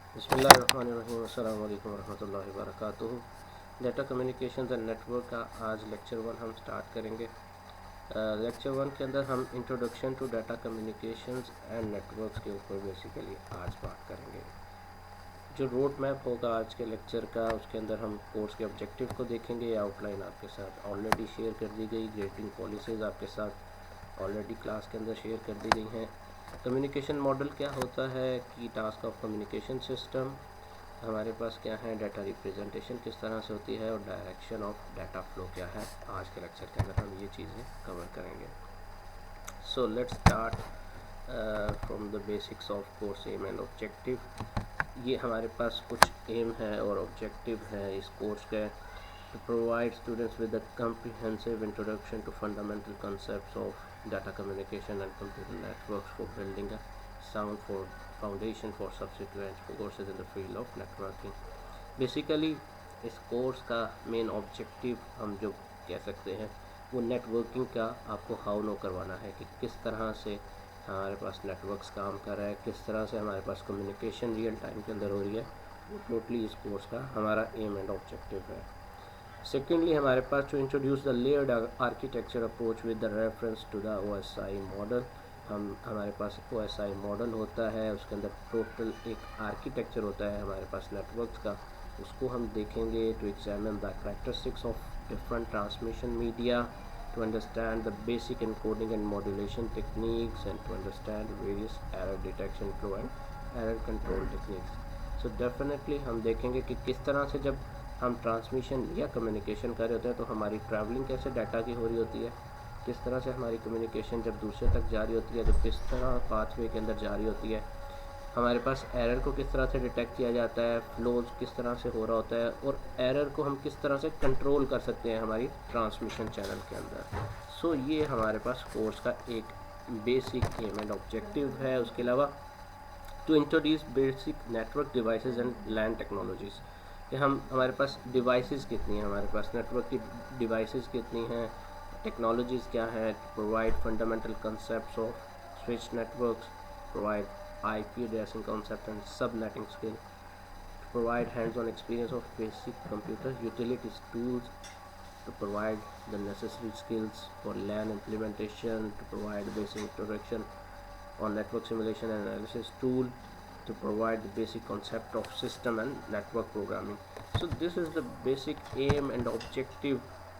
बिस्मिल्लाहिर्रहमानिर्रहीम अस्सलामु अलैकुम वरहमतुल्लाहि वबरकातुहू। डाटा कम्युनिकेशन एंड नेटवर्क का आज लेक्चर 1 हम स्टार्ट करेंगे। लेक्चर 1 के अंदर हम introduction to data communications and networks के ऊपर बेसिकली आज बात करेंगे। जो रोड मैप होगा आज के लेक्चर का, उसके अंदर हम कोर्स के ऑब्जेक्टिव को देखेंगे। आउटलाइन आपके साथ ऑलरेडी शेयर कर दी गई, ग्रेडिंग पॉलिसीज़ आपके साथ ऑलरेडी क्लास के अंदर शेयर कर दी गई हैं। कम्युनिकेशन मॉडल क्या होता है कि टास्क ऑफ कम्युनिकेशन सिस्टम हमारे पास क्या है, डाटा रिप्रेजेंटेशन किस तरह से होती है और डायरेक्शन ऑफ डाटा फ्लो क्या है। आज के लेक्चर के अंदर हम ये चीज़ें कवर करेंगे। So let's start from the basics of course aim and objective. ये हमारे पास कुछ एम है और ऑब्जेक्टिव है इस कोर्स के। to provide students with a comprehensive introduction to fundamental concepts of data communication and computer networks for building a sound for foundation for subsequent courses in the field of networking. Basically इस course का main objective हम जो कह सकते हैं वो networking का आपको हाउ नो करवाना है कि किस तरह से हमारे पास नेटवर्क्स काम कर रहा है, किस तरह से हमारे पास कम्युनिकेशन रियल टाइम के अंदर हो रही है। वो टोटली इस कोर्स का हमारा एम एंड ऑब्जेक्टिव है। Secondly, हमारे पास to introduce the layered architecture approach with the reference to the OSI model। हमारे पास OSI मॉडल होता है, उसके अंदर टोटल एक आर्किटेक्चर होता है हमारे पास नेटवर्क्स का, उसको हम देखेंगे। To examine the characteristics of different transmission media, to understand the basic encoding and modulation techniques, and to understand various error detection flow and error control techniques। So definitely हम देखेंगे कि किस तरह से जब हम ट्रांसमिशन या कम्युनिकेशन कर रहे होते हैं तो हमारी ट्रैवलिंग कैसे डाटा की हो रही होती है, किस तरह से हमारी कम्युनिकेशन जब दूसरे तक जा रही होती है तो किस तरह पाथवे के अंदर जा रही होती है, हमारे पास एरर को किस तरह से डिटेक्ट किया जाता है, फ्लोज किस तरह से हो रहा होता है, और एरर को हम किस तरह से कंट्रोल कर सकते हैं हमारी ट्रांसमिशन चैनल के अंदर। सो ये हमारे पास कोर्स का एक बेसिक एम एंड ऑब्जेक्टिव है। उसके अलावा to introduce basic network devices and LAN technologies कि हमारे पास डिवाइसेस कितनी हैं, हमारे पास नेटवर्क की डिवाइसेस कितनी हैं, टेक्नोलॉजीज़ क्या हैं। Provide fundamental concepts off switch networks, provide IP addressing concept and subnetting skill, to provide hands-on experience of basic computer utilities tools, to provide the necessary skills for LAN implementation, to provide basic introduction on network simulation and analysis tool, to provide the basic concept of system and network programming. So this is the basic aim and objective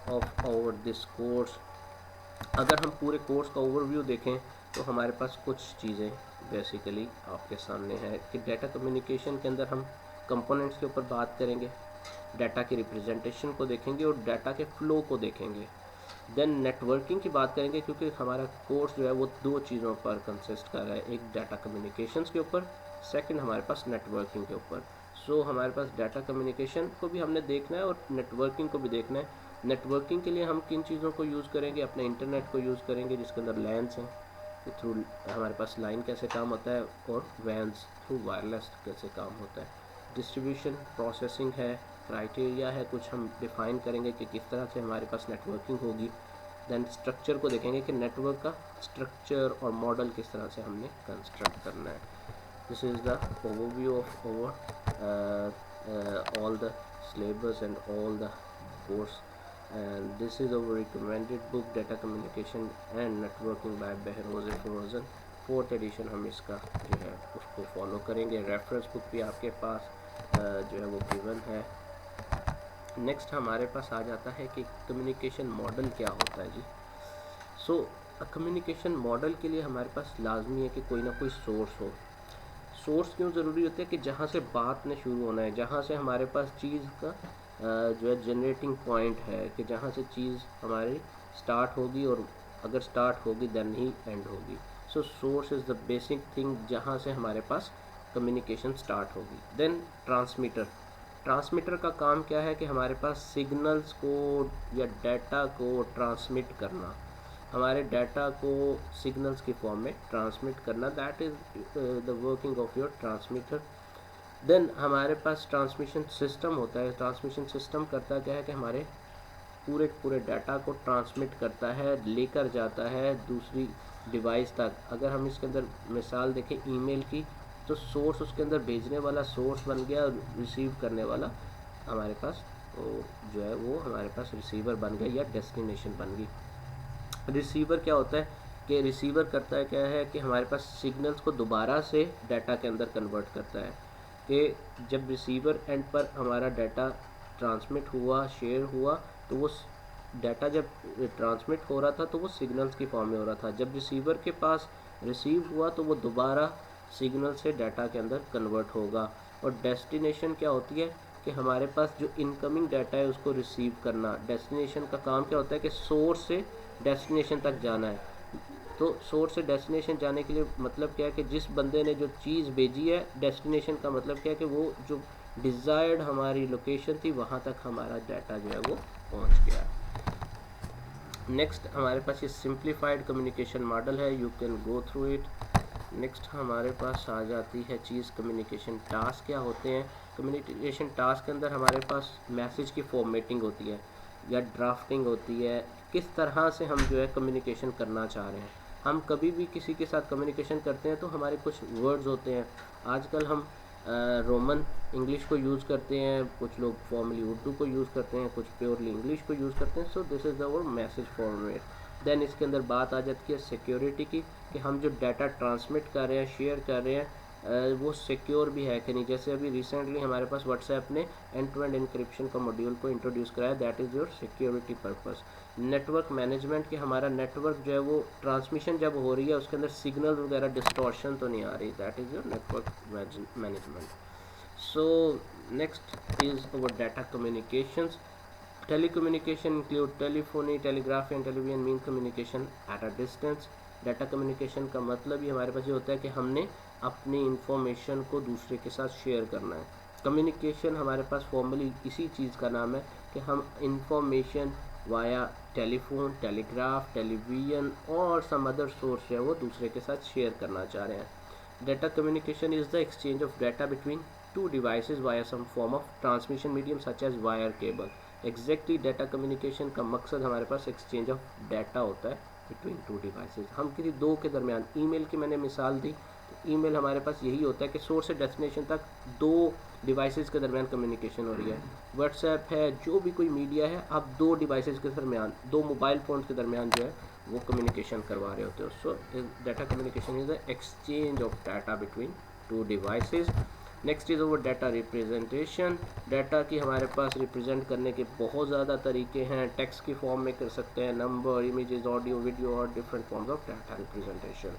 of our this course। अगर हम पूरे course का overview देखें तो हमारे पास कुछ चीज़ें basically आपके सामने है कि डाटा कम्युनिकेशन के अंदर हम कंपोनेंट्स के ऊपर बात करेंगे, डाटा की रिप्रेजेंटेशन को देखेंगे और डाटा के फ्लो को देखेंगे। देन नेटवर्किंग की बात करेंगे क्योंकि हमारा कोर्स जो है वो दो चीज़ों पर कंसिस्ट कर रहा है, एक डाटा कम्युनिकेशंस के ऊपर, सेकंड हमारे पास नेटवर्किंग के ऊपर। सो हमारे पास डाटा कम्युनिकेशन को भी हमने देखना है और नेटवर्किंग को भी देखना है। नेटवर्किंग के लिए हम किन चीज़ों को यूज़ करेंगे, अपने इंटरनेट को यूज़ करेंगे जिसके अंदर लैंस हैं, कि थ्रू हमारे पास लाइन कैसे काम होता है, और वैन्स थ्रू वायरलेस कैसे काम होता है। डिस्ट्रीब्यूशन प्रोसेसिंग है, क्राइटेरिया है, कुछ हम डिफ़ाइन करेंगे कि किस तरह से हमारे पास नेटवर्किंग होगी। देन स्ट्रक्चर को देखेंगे कि नेटवर्क का स्ट्रक्चर और मॉडल किस तरह से हमने कंस्ट्रक्ट करना है। This is the overview of over all the syllabus and all the course, and this is our recommended book data communication and networking by Behrouz Frozen, 4th edition. हम इसका जो है उसको फॉलो करेंगे। रेफरेंस बुक भी आपके पास जो है वो गिवन है। नेक्स्ट हमारे पास आ जाता है कि कम्युनिकेशन मॉडल क्या होता है जी। सो कम्युनिकेशन मॉडल के लिए हमारे पास लाजमी है कि कोई ना कोई सोर्स हो। सोर्स क्यों ज़रूरी होता है कि जहाँ से बात ने शुरू होना है, जहाँ से हमारे पास चीज़ का जो है जनरेटिंग पॉइंट है, कि जहाँ से चीज़ हमारी स्टार्ट होगी और अगर स्टार्ट होगी देन ही एंड होगी। So source is the basic thing जहाँ से हमारे पास कम्युनिकेशन स्टार्ट होगी। देन ट्रांसमीटर, ट्रांसमीटर का काम क्या है कि हमारे पास सिग्नल्स को या डाटा को ट्रांसमिट करना, हमारे डाटा को सिग्नल्स की फॉर्म में ट्रांसमिट करना, that is the working of your transmitter. Then हमारे पास ट्रांसमिशन सिस्टम होता है। ट्रांसमिशन सिस्टम करता क्या है कि हमारे पूरे डाटा को ट्रांसमिट करता है, लेकर जाता है दूसरी डिवाइस तक। अगर हम इसके अंदर मिसाल देखें ईमेल की, तो सोर्स उसके अंदर भेजने वाला सोर्स बन गया, रिसीव करने वाला हमारे पास वो जो है वो हमारे पास रिसीवर बन गया या डेस्टिनेशन बन गई। रिसीवर क्या होता है कि रिसीवर करता है क्या है कि हमारे पास सिग्नल्स को दोबारा से डाटा के अंदर कन्वर्ट करता है, कि जब रिसीवर एंड पर हमारा डाटा ट्रांसमिट हुआ, शेयर हुआ, तो वो डाटा जब ट्रांसमिट हो रहा था तो वो सिग्नल्स की फॉर्म में हो रहा था। जब रिसीवर के पास रिसीव हुआ तो वो दोबारा सिग्नल से डाटा के अंदर कन्वर्ट होगा। और डेस्टिनेशन क्या होती है कि हमारे पास जो इनकमिंग डाटा है उसको रिसीव करना। डेस्टिनेशन का काम क्या होता है कि सोर्स से डेस्टिनेशन तक जाना है। तो सोर्स से डेस्टिनेशन जाने के लिए मतलब क्या है कि जिस बंदे ने जो चीज़ भेजी है, डेस्टिनेशन का मतलब क्या है कि वो जो डिज़ायर्ड हमारी लोकेशन थी वहाँ तक हमारा डाटा जो है वो पहुँच गया। नेक्स्ट हमारे पास ये सिंप्लीफाइड कम्युनिकेशन मॉडल है, you can go through it. Next हमारे पास आ जाती है चीज़ कम्युनिकेशन टास्क क्या होते हैं। कम्युनिकेशन टास्क के अंदर हमारे पास मैसेज की फॉर्मेटिंग होती है या ड्राफ्टिंग होती है, किस तरह से हम जो है कम्युनिकेशन करना चाह रहे हैं। हम कभी भी किसी के साथ कम्युनिकेशन करते हैं तो हमारे कुछ वर्ड्स होते हैं। आजकल हम रोमन इंग्लिश को यूज़ करते हैं, कुछ लोग फॉर्मली उर्दू को यूज़ करते हैं, कुछ प्योरली इंग्लिश को यूज़ करते हैं। So this is our message format. Then इसके अंदर बात आ जाती है सिक्योरिटी की, कि हम जो डाटा ट्रांसमिट कर रहे हैं, शेयर कर रहे हैं, वो सिक्योर भी है कि नहीं। जैसे अभी रिसेंटली हमारे पास व्हाट्सएप ने एंड टू एंड इंक्रिप्शन का मॉड्यूल को इंट्रोड्यूस कराया, that is your security purpose. Network management, कि हमारा नेटवर्क जो है वो ट्रांसमिशन जब हो रही है उसके अंदर सिग्नल वगैरह डिस्टॉर्शन तो नहीं आ रही, that is your network management. So next is our data communications. Telecommunication include telephony, telegraphy and television mean communication at a distance। Data communication का मतलब ही हमारे पास ये होता है कि हमने अपनी इंफॉर्मेशन को दूसरे के साथ शेयर करना है। कम्युनिकेशन हमारे पास फॉर्मली इसी चीज़ का नाम है कि हम information via telephone, telegraph, television और सम अदर सोर्स है वो दूसरे के साथ शेयर करना चाह रहे हैं। Data communication is the exchange of data between two devices via some form of transmission medium such as wire cable. Exactly data communication का मकसद हमारे पास एक्सचेंज ऑफ डाटा होता है बिटवीन टू डिवाइसेस। हम किसी दो के दरमियान, ईमेल की मैंने मिसाल दी, तो ईमेल हमारे पास यही होता है कि सोर्स से डेस्टिनेशन तक दो डिवाइसेस के दरमियान कम्युनिकेशन हो रही है। व्हाट्सएप है, जो भी कोई मीडिया है, आप दो डिवाइसेस के दरमियान, दो मोबाइल फ़ोन के दरमियान जो है वो कम्युनिकेशन करवा रहे होते हो। सो data communication is the exchange of data between two devices. Next is over data representation. Data की हमारे पास रिप्रेजेंट करने के बहुत ज़्यादा तरीके हैं। टेक्स्ट की फॉर्म में कर सकते हैं, नंबर, इमेजेस, ऑडियो, वीडियो और different forms of data representation.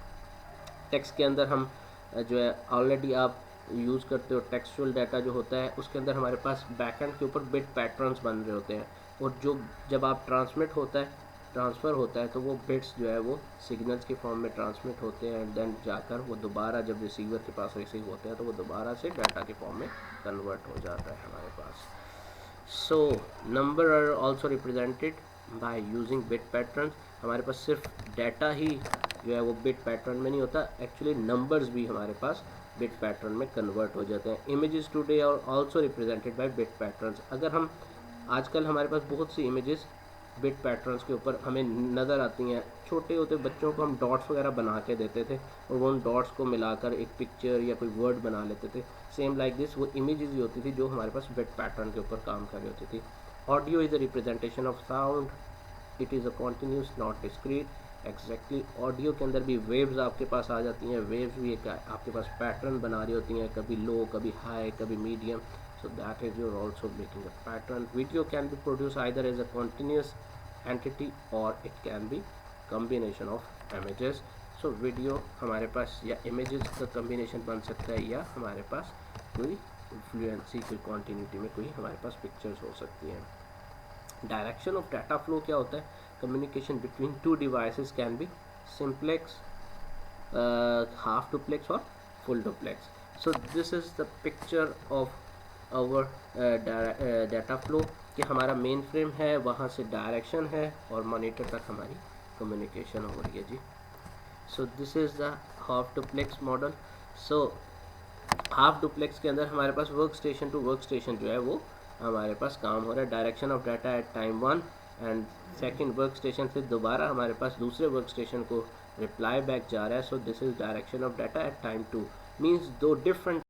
Text के अंदर हम जो है ऑलरेडी आप यूज़ करते हो, टेक्सचुअल डाटा जो होता है उसके अंदर हमारे पास बैकएंड के ऊपर बिट पैटर्न्स बन रहे होते हैं, और जो जब आप ट्रांसफ़र होता है तो वो बिट्स जो है वो सिग्नल्स के फॉर्म में ट्रांसमिट होते हैं, एंड देन जाकर वो दोबारा जब रिसीवर के पास रिसीव होते हैं तो वो दोबारा से डाटा के फॉर्म में कन्वर्ट हो जाता है हमारे पास। So number are also represented by using bit pattern. हमारे पास सिर्फ डाटा ही जो है वो बिट पैटर्न में नहीं होता, एक्चुअली नंबर्स भी हमारे पास बिट पैटर्न में कन्वर्ट हो जाते हैं। Images today are also represented by bit patterns. अगर हम आजकल हमारे पास बहुत सी इमेजेस बिट पैटर्न्स के ऊपर हमें नज़र आती हैं। छोटे होते बच्चों को हम डॉट्स वगैरह बना के देते थे और वो उन डॉट्स को मिलाकर एक पिक्चर या कोई वर्ड बना लेते थे। सेम लाइक दिस वो इमेजेस ही होती थी जो हमारे पास बिट पैटर्न के ऊपर काम कर रही होती थी। Audio is a representation of sound, it is a continuous not discrete. Exactly audio के अंदर भी वेव्स आपके पास आ जाती हैं। वेव्स भी एक आपके पास पैटर्न बना रही होती हैं, कभी लो, कभी हाई, कभी medium. so that is you're also making a pattern. Video can be produced either as a continuous entity or it can be combination of images. so video हमारे पास या images का combination बन सकता है, या हमारे पास कोई फ्लुएंसी, कोई continuity में कोई हमारे पास pictures हो सकती हैं। डायरेक्शन ऑफ डाटा फ्लो क्या होता है? Communication between two devices can be simplex, half duplex और full duplex. So this is the picture of our data flow कि हमारा मेन फ्रेम है, वहाँ से डायरेक्शन है और मॉनिटर तक हमारी कम्युनिकेशन हो रही है जी। So this is the half duplex model. So half duplex के अंदर हमारे पास work station to work station जो है वो हमारे पास काम हो रहा है। Direction of data at time 1 and second work station से दोबारा हमारे पास दूसरे वर्क स्टेशन को रिप्लाई बैक जा रहा है। So this is direction of data at time 2। Means दो डिफरेंट